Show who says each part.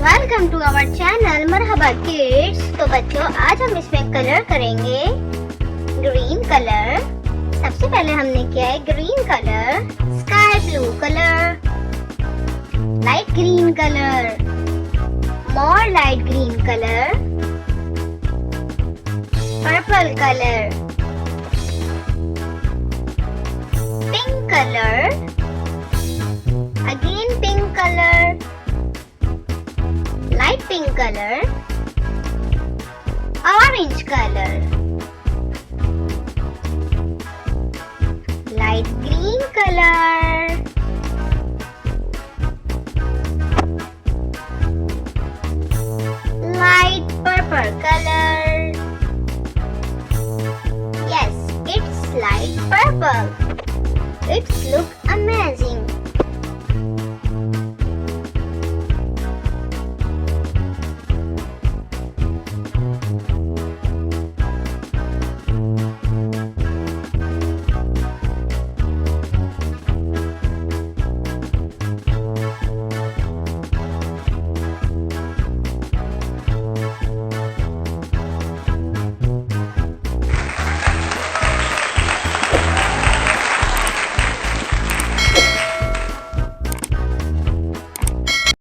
Speaker 1: Welcome to our channel Marhaba Kids. तो बच्चों, आज हम इसमें कलर करेंगे ग्रीन कलर। सबसे पहले हमने किया है green colour, sky blue colour, light green colour, मोर light green colour, purple colour, pink colour, again pink colour, light pink color, orange color, light green color,